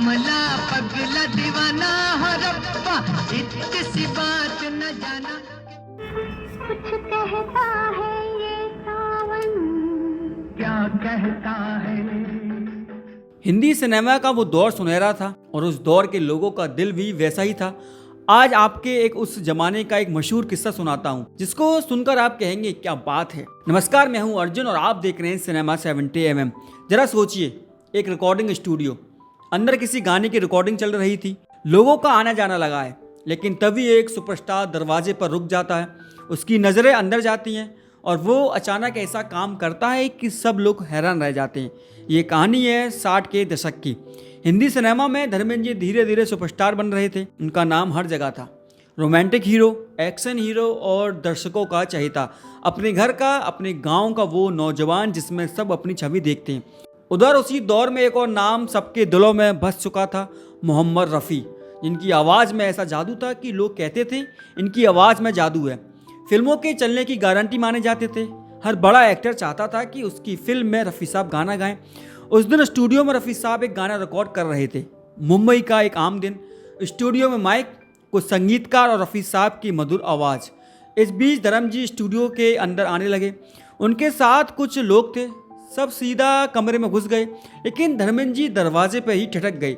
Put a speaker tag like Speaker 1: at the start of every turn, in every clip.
Speaker 1: यमला पगला दीवाना हो रब्बा, इतनी सी बात न जाना। कुछ कहता है ये सावन, क्या कहता है।
Speaker 2: हिंदी सिनेमा का वो दौर सुनहरा था और उस दौर के लोगों का दिल भी वैसा ही था। आज आपके एक उस जमाने का एक मशहूर किस्सा सुनाता हूँ जिसको सुनकर आप कहेंगे क्या बात है। नमस्कार, मैं हूँ अर्जुन और आप देख रहे हैं सिनेमा 70mm। जरा सोचिए, एक रिकॉर्डिंग स्टूडियो, अंदर किसी गाने की रिकॉर्डिंग चल रही थी, लोगों का आना जाना लगा है, लेकिन तभी एक सुपरस्टार दरवाजे पर रुक जाता है। उसकी नज़रें अंदर जाती हैं और वो अचानक ऐसा काम करता है कि सब लोग हैरान रह जाते हैं। ये कहानी है 60 के दशक की। हिंदी सिनेमा में धर्मेंद्र जी धीरे धीरे सुपरस्टार बन रहे थे। उनका नाम हर जगह था, रोमांटिक हीरो, एक्शन हीरो और दर्शकों का चहेता। अपने घर का, अपने गांव का वो नौजवान जिसमें सब अपनी छवि देखते हैं। उधर उसी दौर में एक और नाम सबके दिलों में बस चुका था, मोहम्मद रफ़ी, जिनकी आवाज़ में ऐसा जादू था कि लोग कहते थे इनकी आवाज़ में जादू है। फिल्मों के चलने की गारंटी माने जाते थे। हर बड़ा एक्टर चाहता था कि उसकी फिल्म में रफ़ी साहब गाना गाएं। उस दिन स्टूडियो में रफ़ी साहब एक गाना रिकॉर्ड कर रहे थे। मुंबई का एक आम दिन, स्टूडियो में माइक, कुछ संगीतकार और रफ़ी साहब की मधुर आवाज़। इस बीच धर्म जी स्टूडियो के अंदर आने लगे। उनके साथ कुछ लोग थे। सब सीधा कमरे में घुस गए, लेकिन धर्मेंद्र जी दरवाजे पर ही ठिठक गए।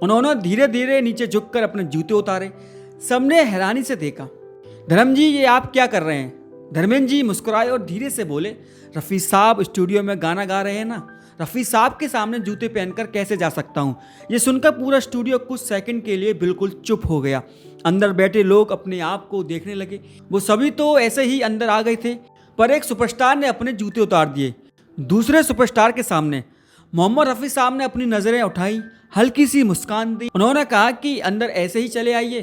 Speaker 2: उन्होंने धीरे धीरे नीचे झुककर अपने जूते उतारे। सबने हैरानी से देखा। धर्म जी, ये आप क्या कर रहे हैं? धर्मेंद्र जी मुस्कुराए और धीरे से बोले, रफ़ी साहब स्टूडियो में गाना गा रहे हैं ना, रफ़ी साहब के सामने जूते पहनकर कैसे जा सकता हूँ। ये सुनकर पूरा स्टूडियो कुछ सेकंड के लिए बिल्कुल चुप हो गया। अंदर बैठे लोग अपने आप को देखने लगे। वो सभी तो ऐसे ही अंदर आ गए थे, पर एक सुपरस्टार ने अपने जूते उतार दिए दूसरे सुपरस्टार के सामने। मोहम्मद रफ़ी साहब ने अपनी नज़रें उठाई, हल्की सी मुस्कान दी। उन्होंने कहा कि अंदर ऐसे ही चले आइए।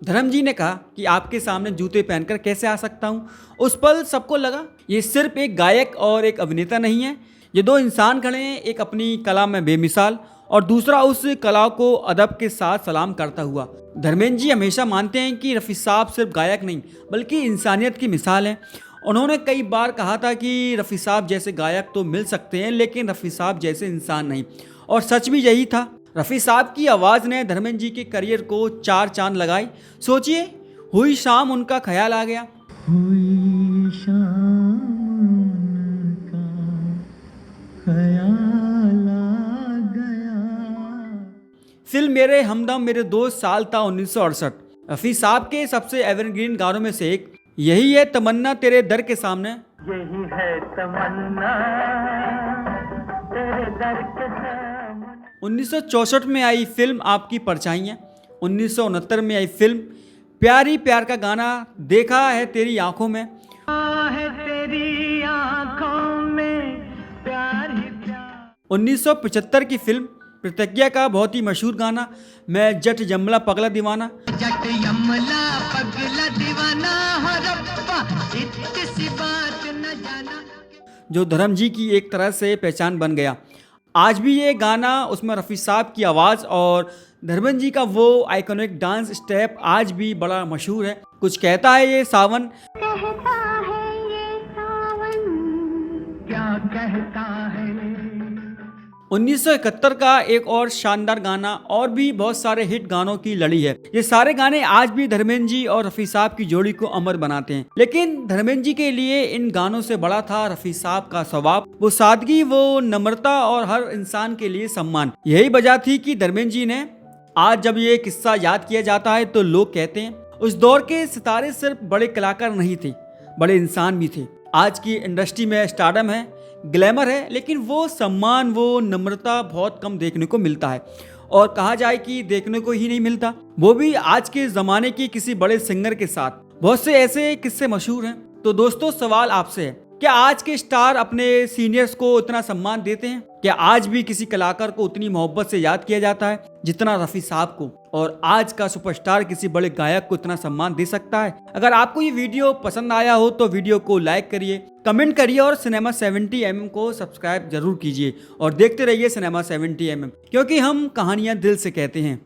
Speaker 2: धर्म जी ने कहा कि आपके सामने जूते पहनकर कैसे आ सकता हूँ। उस पल सबको लगा ये सिर्फ एक गायक और एक अभिनेता नहीं है, ये दो इंसान खड़े हैं, एक अपनी कला में बेमिसाल और दूसरा उस कला को अदब के साथ सलाम करता हुआ। धर्मेंद्र जी हमेशा मानते हैं कि रफ़ी साहब सिर्फ गायक नहीं बल्कि इंसानियत की मिसाल है। उन्होंने कई बार कहा था कि रफ़ी साहब जैसे गायक तो मिल सकते हैं, लेकिन रफ़ी साहब जैसे इंसान नहीं, और सच भी यही था। रफ़ी साहब की आवाज़ ने धर्मेंद्र जी के करियर को 4 चांद लगाई। सोचिए, हुई शाम उनका ख्याल आ गया।
Speaker 1: हुई शाम का ख्याल आ गया।
Speaker 2: फिल्म मेरे हमदम मेरे दोस्त साल था 1968। रफ़ी साहब के सबसे एवरग्रीन गानों में से एक यही है तमन्ना तेरे दर के सामने।
Speaker 1: यही है तमन्ना तेरे दर के सामने।
Speaker 2: 1964 में आई फिल्म आपकी परछाइयाँ। 1969 में आई फिल्म प्यार ही प्यार का गाना देखा है तेरी आंखों में।
Speaker 1: है तेरी आंखों में प्यार ही प्यार।
Speaker 2: 1975 की फिल्म प्रतिज्ञा का बहुत ही मशहूर गाना मैं जट जमला पगला दीवाना।
Speaker 1: जट यमला पगला दीवाना हो रब्बा, इतनी सी बात न जाना।
Speaker 2: जो धर्म जी की एक तरह से पहचान बन गया। आज भी ये गाना, उसमें रफ़ी साहब की आवाज़ और धर्मेंद्र जी का वो आइकॉनिक डांस स्टेप आज भी बड़ा मशहूर है। कुछ कहता है ये सावन,
Speaker 1: कहता है ये सावन, क्या कहता है।
Speaker 2: 1971 का एक और शानदार गाना और भी बहुत सारे हिट गानों की लड़ी है। ये सारे गाने आज भी धर्मेंद्र जी और रफ़ी साहब की जोड़ी को अमर बनाते हैं। लेकिन धर्मेंद्र जी के लिए इन गानों से बड़ा था रफ़ी साहब का स्वभाव, वो सादगी, वो नम्रता और हर इंसान के लिए सम्मान। यही वजह थी कि धर्मेंद्र जी ने, आज जब ये किस्सा याद किया जाता है तो लोग कहते हैं उस दौर के सितारे सिर्फ बड़े कलाकार नहीं थे, बड़े इंसान भी थे। आज की इंडस्ट्री में स्टारडम है, ग्लैमर है, लेकिन वो सम्मान, वो नम्रता बहुत कम देखने को मिलता है, और कहा जाए कि देखने को ही नहीं मिलता, वो भी आज के ज़माने की किसी बड़े सिंगर के साथ। बहुत से ऐसे किस्से मशहूर हैं। तो दोस्तों, सवाल आपसे है, क्या आज के स्टार अपने सीनियर्स को इतना सम्मान देते हैं? क्या आज भी किसी कलाकार को उतनी मोहब्बत से याद किया जाता है जितना रफ़ी साहब को? और आज का सुपरस्टार किसी बड़े गायक को इतना सम्मान दे सकता है? अगर आपको ये वीडियो पसंद आया हो तो वीडियो को लाइक करिए, कमेंट करिए और सिनेमा 70mm को सब्सक्राइब जरूर कीजिए और देखते रहिए सिनेमा 70mm, क्योंकि हम कहानियां दिल से कहते हैं।